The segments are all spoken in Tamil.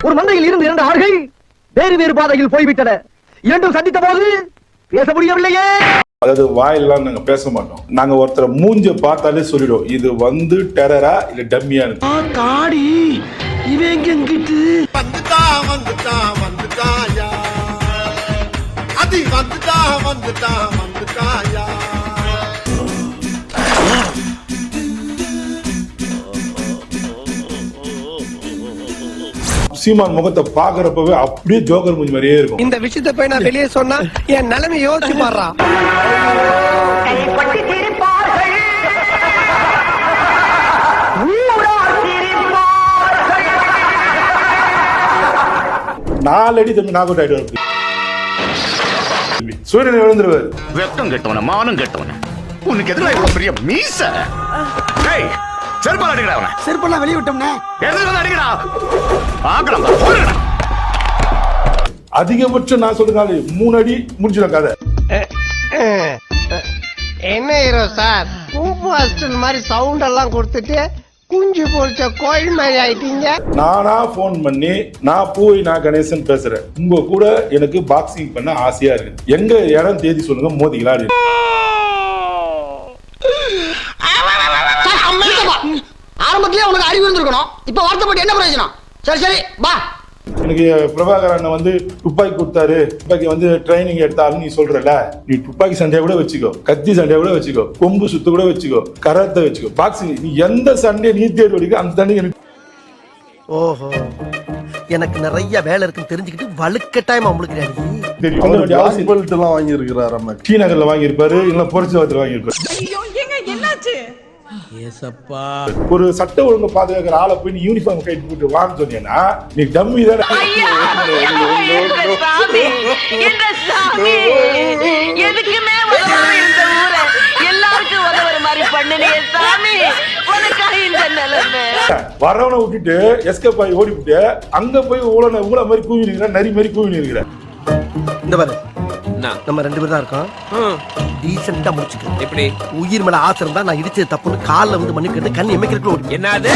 ஒரு மந்தையில் இருந்து இரண்டு ஆடுகள் வேறு வேறு பாதையில் போய்விட்டன. இரண்டும் சந்தித்த போது பேச முடியவில்லையே. அதாவது வாயெல்லாம் நாங்க பேச மாட்டோம். நாங்க ஒருத்தரை மூஞ்ச பார்த்தாலே சொல்லிடுவோம் இது வந்து டெரரா இல்ல டம்மியா. காடி இவன் எங்கிட்டு வந்துட்டாயா அது வந்துட்டாயா. சீமான் முகத்தை பாக்குறப்பவே அப்படியே ஜோக்கர் மூஞ்சி மாதிரியே இருக்கும். இந்த விஷயத்தை போய் நான் வெளியே சொன்னா என் நிலைமை யோசிச்சு பாடுறா. நாலடி தம்பி நாகோட் ஆயிடுவாரு. சூரியன் எழுந்துருவாரு. வெக்கம் கெட்டவன மானம் கெட்டவன உனக்கு எதிராக இவ்வளவு பெரிய மீச. செருப்பால் அடிக்கடா அவனை. செருப்பெல்லாம் வெளியே விட்டோம்னே. எதிர்த்து அடிக்கடா. ஆக்கலாம். அதிகபட்சம் நான் சொல்றதுனால 3 அடி முடிஞ்சிடும் கதை. என்ன ஹீரோ சார் பூப்பு ஹாஸ்டல் மாதிரி சவுண்ட் எல்லாம் கொடுத்துட்டு குஞ்சு பொறிச்ச கோயில் மாதிரி ஆயிட்டீங்க. நானா போன் பண்ணி நான் பூவை நான் கணேசன் பேசுறேன். உங்க கூட எனக்கு பாக்ஸிங் பண்ண ஆசையா இருக்கு. எங்க இடம் தேதி சொல்லுங்க மோதிக்கலாம். ஆரம்பத்திலே உனக்கு அறிவு இருந்திருக்கணும். இப்ப வருத்தப்பட்டு என்ன பிரயோஜனம்? சரி சரி பா. எனக்கு பிரபாகரன் வந்து துப்பாக்கி கொடுத்தாரு, துப்பாக்கி வந்து ட்ரைனிங் எடுத்தாலும் நீ சொல்றல, நீ துப்பாக்கி சண்டையை கூட வச்சுக்கோ, கத்தி சண்டையை கூட வச்சுக்கோ, கொம்பு சுத்து கூட வச்சுக்கோ, கராத்தை வச்சுக்கோ, பாக்ஸிங் நீ எந்த சண்டையை நீ தேடி அடிக்க அந்த சண்டை எனக்கு. ஓஹோ எனக்கு நிறைய வேலை இருக்குன்னு தெரிஞ்சுக்கிட்டு வலுக்கட்டாயமா உங்களுக்கு வாங்கி இருக்கிறாரு. ஸ்ரீநகர்ல வாங்கி இருப்பாரு, இல்ல பொறிச்சவத்துல வாங்கி இருப்பாரு. ஒரு சட்ட ஒழுங்கு பாதுகாக்கிற ஆளை போய் நீ யூனிஃபார்ம் கைட்டு போட்டு வாங்க சொன்னீங்கன்னா நீ டம்மி தானே. வரவனை விட்டுட்டு எஸ்கேப் ஆகி ஓடி விட்டு அங்க போய் ஊழ மாதிரி கூவி நிற்கிற, நரி மாதிரி கூவி நிற்கிற. இந்த பாரு நம்ம 2 பேர் தான் இருக்கோம். டீசெண்டா முடிச்சுக்க. எப்படி உயிர் மேல ஆசை இருந்தா நான் இடிச்சது தப்புன்னு கால்ல வந்து மன்னிக்கிறது கண் எமைக்கிறதுக்குள்ள என்னது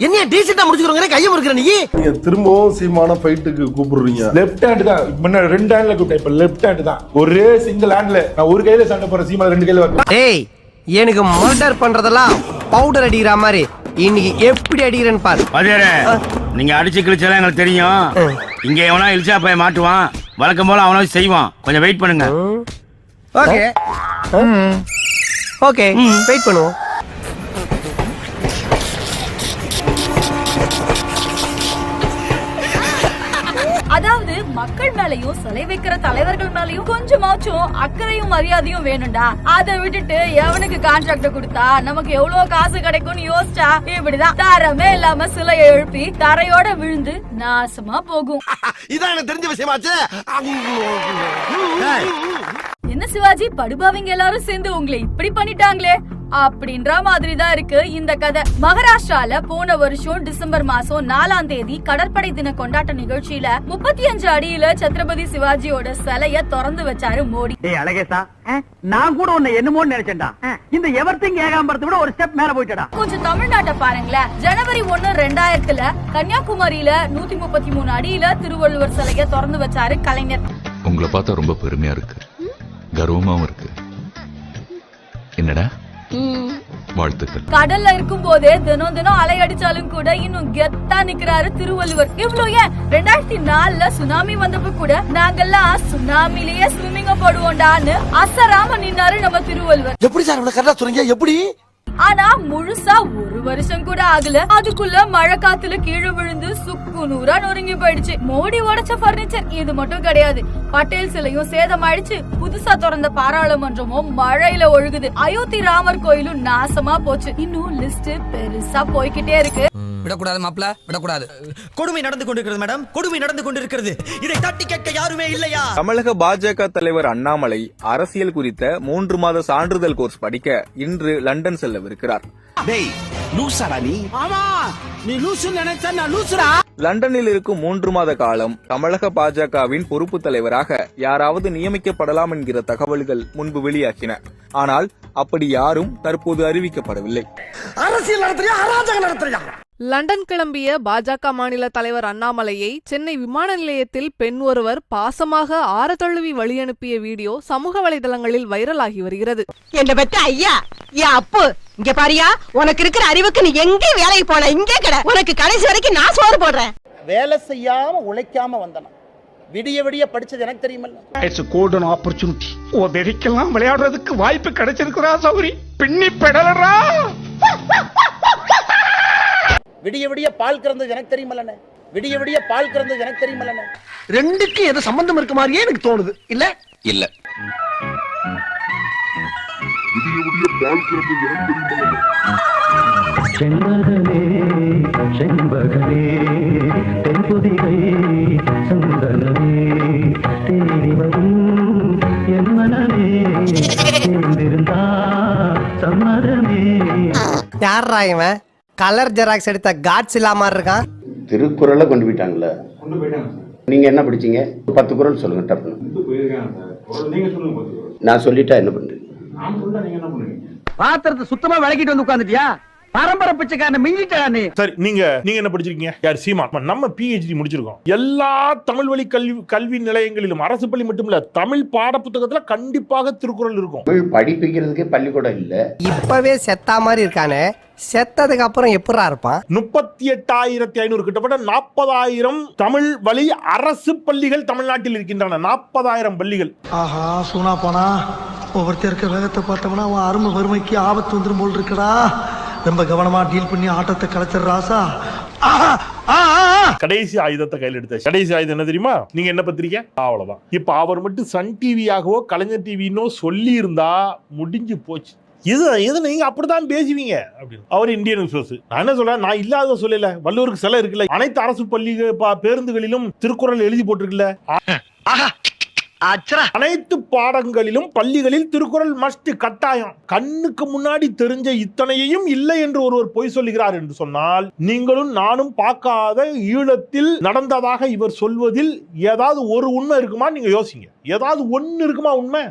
என்ன டீசெண்டா முடிச்சுக்கிறோங்க கையை முறுக்குற நீ. நீங்க திரும்பவும் சீமான ஃபைட்டுக்கு கூப்பிடுறீங்க. லெஃப்ட் ஹேண்ட் தான் முன்ன 2 ஹேண்ட்ல கூப்பிட்டேன். இப்ப லெஃப்ட் ஹேண்ட் தான். ஒரே சிங்கிள் ஹேண்ட்ல நான் ஒரு கையில சண்டை போற சீமான 2 கையில வரேன். ஏய் எனக்கு மர்டர் பண்றதெல்லாம் பவுடர் அடிக்கிற மாதிரி இன்னைக்கு எப்படி அடிக்கிறேன்னு பாரு. அதேரே நீங்க அடிச்சு கிழிச்சாலும் எங்களுக்கு தெரியும். இங்க எவனா இழிச்சா போய் மாட்டுவான், வழக்கம் போல அவனா செய்வான். கொஞ்சம் வெயிட் பண்ணுங்க. ஓகே ஓகே வெயிட் பண்ணுவோம். அதாவது மக்கள் மேலயும் சிலை வைக்கிற தலைவர்கள் மேலயும் கொஞ்சமாச்சும் அக்கறையும் மரியாதையும் வேணும்டா. அதை விட்டுட்டு எவனுக்கு கான்ட்ராக்ட் கொடுத்தா நமக்கு எவ்வளவு காசு கிடைக்கும்னு யோசிச்சா இப்படிதான் தரமே இல்லாம சிலையை எழுப்பி தரையோட விழுந்து நாசமா போகும். இதான் எனக்கு தெரிஞ்ச விஷயமாச்சு. என்ன சிவாஜி படுபாவிங்க எல்லாரும் சேர்ந்து உங்களை இப்படி பண்ணிட்டாங்களே அப்படின்ற மாதிரி தான் இருக்கு இந்த கதை. மகாராஷ்டிரால போன வருஷம் டிசம்பர் மாசம் 4ஆம் தேதி கடற்படை தின கொண்டாட்ட நிகழ்ச்சியில 35 அடியில சத்ரபதி சிவாஜியோட சிலைய திறந்து வச்சாரு மோடி. அழகேசா நான் கூட உன்னை என்னமோன்னு நினைச்சேன்டா. இந்த எவர்திங் ஏகாம்பரத்தை விட ஒரு ஸ்டெப் மேல போயிட்டடா. கொஞ்சம் தமிழ்நாட்டை பாருங்களேன். ஜனவரி 1, 2000 கன்னியாகுமரியில 133 அடியில திருவள்ளுவர் சிலைய திறந்து வச்சாரு கலைஞர். உங்களை பார்த்தா ரொம்ப பெருமையா இருக்கு, கர்வமாவும் இருக்கு. என்னடா வாழ்த்துக்கள். கடல்ல இருக்கும் போதே தினம் தினம் அலை அடிச்சாலும் கூட இன்னும் கெத்தா நிக்கிறாரு திருவள்ளுவர். இவ்வளவு ஏன் 2004 சுனாமி வந்தப்ப கூட நாங்கெல்லாம் சுனாமிலேயே ஸ்விம்மிங்க போடுவோம்டான்னு அசராம நின்னாரு நம்ம திருவள்ளுவர். எப்படி சார் இவ்வளவு கரெக்டா சொல்றீங்க? எப்படி? ஆனா முழுசா 1 வருஷம் கூட ஆகல, அதுக்குள்ள மழை காத்துல கீழே விழுந்து சுக்கு நூறா நொறுங்கி போயிடுச்சு. மோடி உடைச்ச பர்னிச்சர் இது மட்டும் கிடையாது, பட்டேல் சிலையும் சேதமாயிடுச்சு. புதுசா திறந்த பாராளுமன்றமும் மழையில ஒழுகுது. அயோத்தி ராமர் கோயிலும் நாசமா போச்சு. இன்னும் லிஸ்ட் பெருசா போய்கிட்டே இருக்கு. விடக்கூடாது மாப்ள, விடக்கூடாது. கொடுமை நடந்து கொண்டிருக்கிறது மேடம், கொடுமை நடந்து கொண்டிருக்கிறது. இதை தட்டி கேட்க யாருமே இல்லையா? தமிழக பாஜக தலைவர் அண்ணாமலை அரசியல் குறித்த 3 மாத சான்றிதழ் கோர்ஸ் படிக்க இன்று லண்டன் செல்லவிருக்கிறார். லண்டனில் இருக்கும் 3 மாத காலம் தமிழக பாஜகவின் பொறுப்பு தலைவராக யாராவது நியமிக்கப்படலாம் என்கிற தகவல்கள் முன்பு வெளியாகின. ஆனால் அப்படி யாரும் தற்போது அறிவிக்கப்படவில்லை. அரசியல் நடத்துறியா அராஜகம் நடத்துறியா? லண்டன் கிளம்பிய பாஜக மாநில தலைவர் அண்ணாமலையை சென்னை விமான நிலையத்தில் பெண் ஒருவர் பாசமாக ஆற தழுவி வழி அனுப்பிய வீடியோ சமூக வலைதளங்களில் வைரலாகி வருகிறது. என்ன பத்த ஐயா என் அப்பு இங்க பாரியா, உனக்கு இருக்கிற அறிவுக்கு நீ எங்க வேலைக்கு போன இங்கே கிட, உனக்கு கடைசி வரைக்கும் நான் சோறு போடுறேன். வேலை செய்யாம உழைக்காம வந்தனா விடிய விடிய படிச்சது எனக்கு தெரியுமல்ல. It's golden opportunity. உதறிக்கெல்லாம் விளையாடுறதுக்கு வாய்ப்பு கிடைச்சிருக்குறா சௌரி. பின்னி பெடலரா. விடிய விடிய பால் கறந்தது எனக்கு தெரியுமல்ல. விடிய விடிய பால் கறந்தது எனக்கு தெரியுமல்ல. ரெண்டுக்கும் ஏதோ சம்பந்தம் இருக்க மாதிரியே எனக்கு தோணுது. இல்ல இல்ல யாரா இவன்? கலர் ஜெராக்ஸ் எடுத்த காட்ஸ் இல்லாம இருக்கான். திருக்குறளை கொண்டு போயிட்டாங்கல்ல. நீங்க என்ன படிச்சீங்க? 10 குறள் சொல்லுங்க. டப்புன்னு நான் சொல்லிட்டா என்ன பண்றீங்க? பாத்திரத்தை சுத்தமா விளக்கிட்டு வந்து உட்கார்ந்துட்டியா? பரம்பரை பிச்சைக்காரனை மிஞ்சிட்டா நீ. சரி, நீங்க என்ன படிச்சிருக்கீங்க? யார்? சீமான். நம்ம PhD முடிச்சிருக்கோம். எல்லா தமிழ் வழி கல்வி நிலையங்களிலும் அரசு பள்ளி மட்டும் இல்ல, தமிழ் பாட புத்தகத்துல கண்டிப்பாக திருக்குறள் இருக்கும். தமிழ் படிப்பிக்கிறதுக்கே பள்ளிக்கூடம் இல்ல. இப்பவே செத்தா மாதிரி இருக்கானே, செத்ததுக்கு அப்புறம் எப்படா இருப்பான்? 38,500 கிட்டத்தட்ட 40,000 தமிழ் வழி அரசு பள்ளிகள் தமிழ்நாட்டில் இருக்கின்றன. 40,000 பள்ளிகள். ஆஹா சூனா போனா ஒவ்வொருத்தர் இருக்க வேகத்தை பார்த்தோம்னா அவன் அருமை வறுமைக்கு ஆபத்து வந்துடும் போல் இருக்கடா. ரொம்ப கவனமா டீல் பண்ணி ஆட்டத்தை கலைச்சர் ராசா. கடைசி ஆயுதத்தை கையில் எடுத்தாச்சு. கடைசி ஆயுதம் என்ன தெரியுமா? நீங்க என்ன பத்திரிக்கை? அவ்வளவுதான். இப்ப அவர் மட்டும் சன் டிவியாகவோ கலைஞர் டிவினோ சொல்லி இருந்தா முடிஞ்சு போச்சு. இது நீங்க அப்படித்தான் பேசுவீங்க அப்படின்னு. அவர் இந்தியன் ரிசோர்ஸ். நான் என்ன சொல்றேன், நான் இல்லாத சொல்லல. வள்ளுவருக்கு சிலை இருக்குல்ல, அனைத்து அரசு பள்ளி பேருந்துகளிலும் திருக்குறள் எழுதி போட்டிருக்குல்ல. அனைத்து பாடங்களிலும் பள்ளிகளில் திருக்குறள் மஸ்ட், கட்டாயம். கண்ணுக்கு முன்னாடி தெரிஞ்ச இத்தனையையும் இல்லை என்று ஒருவர் பொய் சொல்லுகிறார் என்று சொன்னால், நீங்களும் நானும் பார்க்காத ஈழத்தில் நடந்ததாக இவர் சொல்வதில் ஏதாவது ஒரு உண்மை இருக்குமா? நீங்க யோசிங்க. ஏதாவது ஒண்ணு இருக்குமா உண்மை?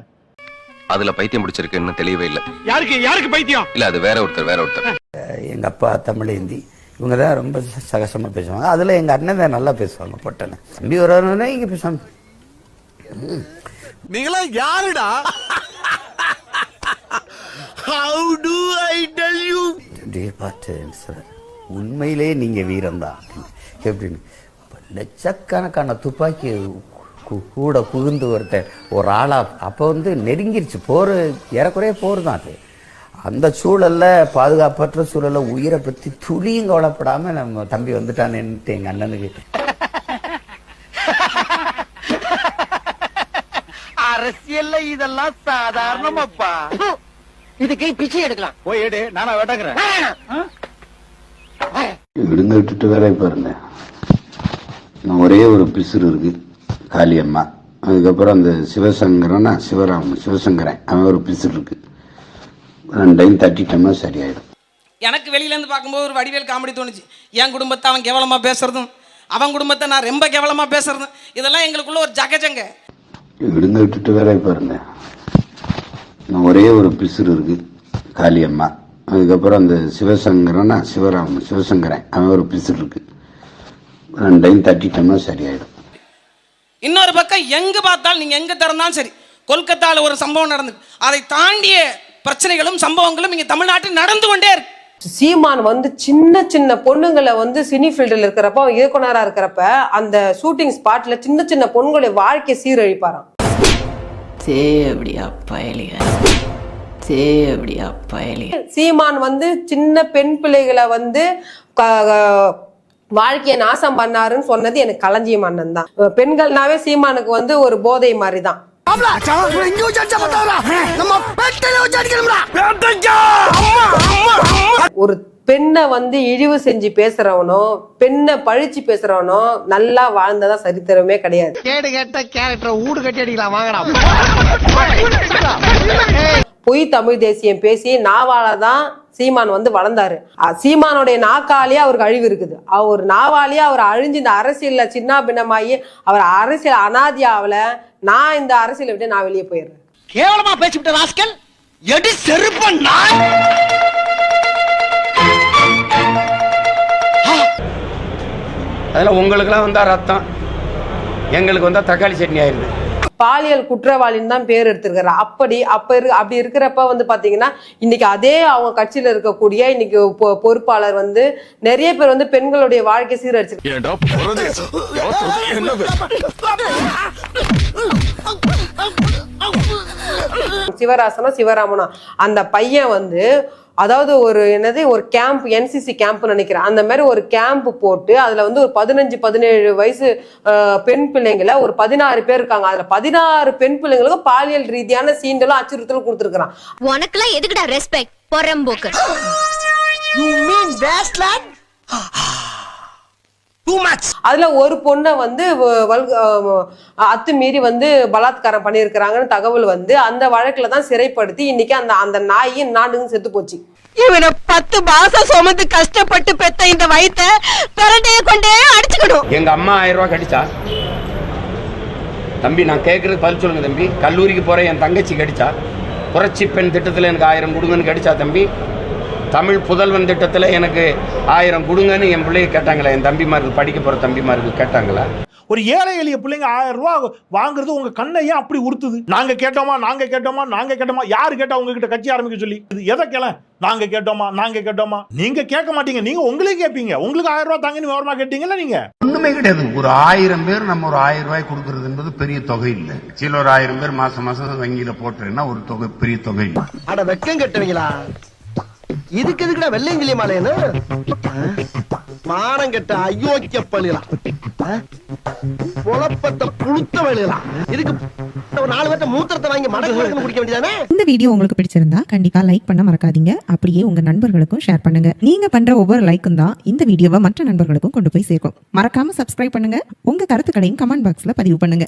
அதுல பைத்தியம் பிடிச்சிருக்குன்னு தெளிவே இல்ல. யாருக்கு பைத்தியம்? இல்ல, அது வேற ஒருத்தர். எங்க அப்பா தமிழ், ஹிந்தி இவங்க தான் ரொம்ப சகசமா பேசுவாங்க. அதுல எங்க அண்ணன் தான் நல்லா பேசுவாங்க. பொட்டன தம்பி வரணும்னா இங்க பேசாம. நீங்களா யாருடா? How do I tell you? பார்த்து உண்மையிலே நீங்க வீரம்தான் எப்படின்னு. லட்சக்கணக்கான துப்பாக்கி கூட புகுந்து ஒரு ஆளா அப்போ நெருங்கிருச்சு போர். ஏறக்குறைய போர் தான் அது. அந்த சூழல்ல, பாதுகாப்பற்ற சூழல்ல உயிரை பத்தி துளியும் கவலைப்படாம நம்ம தம்பி வந்துட்டானேன்ட்டு எங்க அண்ணனுக்கு. அரசியல்ல இதெல்லாம் சாதாரணமாப்பா. இதுக்கு பிச்சை எடுக்கலாம். போய் எடு, நானா வெட்டக்கிறேன். விடுங்க விட்டுட்டு வேலை பாருங்க. ஒரே ஒரு பிசுறு இருக்கு, காளியம்மா. அதுக்கப்புறம் அந்த சிவசங்கரன் அவன் ஒரு பிசுறு இருக்கு. 2 தட்டிட்டோம்னா சரியாயிடும். எனக்கு வெளியில இருந்து பார்க்கும்போது ஒரு வடிவேல் காமெடி தோணுச்சு. என் குடும்பத்தை அவன் கேவலமா பேசுறதும், அவன் குடும்பத்தை நான் ரொம்ப கேவலமா பேசுறதும், இதெல்லாம் எங்களுக்குள்ள ஒரு ஜகஜங்க. விடுங்க விட்டுட்டு வேலை பாருங்க. ஒரே ஒரு பிசுறு இருக்கு, காளியம்மா. அதுக்கப்புறம் அந்த சிவசங்கரன் அவன் ஒரு பிசுறு இருக்கு. 2 தட்டிட்டோம்னா சரியாயிடும். இன்னொரு பக்கம் எங்க பார்த்தாலும், நீங்க எங்க திறந்தாலும் சரி, கொல்கத்தால ஒரு சம்பவம் நடந்து, அதை தாண்டிய பிரச்சனைகளும் சம்பவங்களும் இங்க தமிழ்நாட்டில் நடந்து கொண்டே இருக்கு. சீமான் சின்ன சின்ன பொண்ணுங்களை சினி ஃபீல்டில் இருக்கிறப்ப, இயக்குனரா இருக்கிறப்ப, அந்த ஷூட்டிங் ஸ்பாட்ல சின்ன சின்ன பொண்ணுங்களை வாழ்க்கை சீரழிப்பாராம். சீமான் சின்ன பெண் பிள்ளைகளை வாழ்க்கையை நாசம் பண்ணாருன்னு சொன்னது எனக்கு களஞ்சியம் அண்ணன் தான். பெண்கள்னாவே சீமானுக்கு ஒரு போதை மாதிரி தான். ஒரு பெண்ணை இழிவு செஞ்சு பேசுறவனோ, பெண்ணை பழிச்சு பேசுறவனோ நல்லா வாழ்ந்ததா சரித்திரமே கிடையாது. கேடு கேட்ட கேரக்டர் ஊடு கட்டி அடிக்கலாம் வாங்கடா. பொய் தமிழ் தேசியம் பேசி நாவாலதான் சீமான் வந்து வளர்ந்தாரு. சீமானுடைய நாக்காலேயே அவருக்கு அழிவு இருக்குது. அவர் நாவாலேயே அவர் அழிஞ்சு இந்த அரசியல்ல சின்ன பின்னமாயி அவர் அரசியல் அனாதியாவில நான் இந்த அரசியலை விட்டு நான் வெளியே போயிடுறேன். கேவலமா பேசிவிட்ட ராஸ்கல், எடி செருப்பன் நான். அதெல்லாம் உங்களுக்குலாம் வந்தா ரத்தம், எங்களுக்கு வந்தா தக்காளி சட்னி ஆயிருது. பாலியல் குற்றவாளின்னு தான் பேர் எடுத்திருக்காரு. அப்படி இருக்கிறப்ப வந்து பாத்தீங்கன்னா இன்னைக்கு அதே அவங்க கட்சியில இருக்கக்கூடிய இன்னைக்கு பொறுப்பாளர் வந்து நிறைய பேர் வந்து பெண்களுடைய வாழ்க்கை சீரழிச்சிருக்காங்க. சிவராசனா சிவராமனா அந்த பையன் வந்து அதாவது ஒரு கேம்ப், என்சிசி கேம்ப் நினைக்கிறேன், அந்த மாதிரி ஒரு கேம்ப் போட்டு அதுல வந்து ஒரு 15-17 வயசு பெண் பிள்ளைங்களை ஒரு 16 பேர் இருக்காங்க. அதுல 16 பெண் பிள்ளைங்களுக்கு பாலியல் ரீதியான சீண்டலும் அச்சுறுத்தலும் கொடுத்துருக்கான். உனக்குலாம் எதுக்குடா ரெஸ்பெக்ட் பொறம்போக்கு? அதுல ஒரு பொண்ணை வந்து அத்துமீறி வந்து பலாத்காரம் பண்ணிருக்கிறாங்கன்னு தகவல் வந்து அந்த வழக்குல தான் சிறைப்படுத்தி இன்னைக்கு அந்த நாயின் நாடுன்னு செத்து போச்சு. இவனை 10 மாசம் சுமந்து கஷ்டப்பட்டு பெத்த இந்த வயித்தை பிரண்டைய கொண்டே அடிச்சுக்கணும். எங்க அம்மா 1000 ரூபாய் கடிச்சா தம்பி, நான் கேட்கறது பதில் சொல்லுங்க தம்பி. கல்லூரிக்கு போற என் தங்கச்சி கடிச்சா, புரட்சி பெண் திட்டத்துல எனக்கு 1000 கொடுங்கன்னு கடிச்சா தம்பி. தமிழ் புதல்வன் திட்டத்துல எனக்கு 1000 கொடுங்கன்னு என் பிள்ளைய கேட்டாங்களா? என் தம்பிமார்கள் படிக்க போற தம்பிமார்கள் கேட்டாங்களா? ஒரு ஏழை எளிய பிள்ளைங்க 1000 ரூபாய் வாங்குறது உங்க கண்ணை ஏன் அப்படி உறுத்துது? நாங்க கேட்டோமா யாரு கேட்டா உங்ககிட்ட கட்சி ஆரம்பிக்க சொல்லி? இது எதை கேள? நாங்க கேட்டோமா நீங்க கேட்க மாட்டீங்க. நீங்க உங்களே கேட்பீங்க. உங்களுக்கு 1000 ரூபாய் தாங்கன்னு விவரமா கேட்டீங்கல்ல நீங்க? ஒண்ணுமே கிடையாது. ஒரு 1000 பேர் நம்ம ஒரு 1000 ரூபாய் கொடுக்கறது என்பது பெரிய தொகை இல்லை. சில ஒரு 1000 பேர் மாசம் வங்கியில போட்டுன்னா ஒரு தொகை, பெரிய தொகை. அட வெக்கம் கட்டுவீங்களா? இதுக்கு எதுக்குடா வெள்ளையங்கிலி மாலையன்னு மானம் கெட்ட அயோக்கிய பழிலாம், குழப்பத்தை புழுத்த வழிலாம். இதுக்கு ஒரு 4 பேர்ட்ட மூத்திரத்தை வாங்கி மடக்கு குடிக்க வேண்டியதானே? இந்த வீடியோ உங்களுக்கு பிடிச்சிருந்தா கண்டிப்பா லைக் பண்ண மறக்காதீங்க. அப்படியே உங்க நண்பர்களுக்கும் ஷேர் பண்ணுங்க. நீங்க பண்ற ஒவ்வொரு லைக்கும் தான் இந்த வீடியோவை மற்ற நண்பர்களுக்கும் கொண்டு போய் சேர்க்கும். மறக்காம சப்ஸ்கிரைப் பண்ணுங்க. உங்க கருத்துக்களையும் கமெண்ட் பாக்ஸ்ல பதிவு பண்ணுங்க.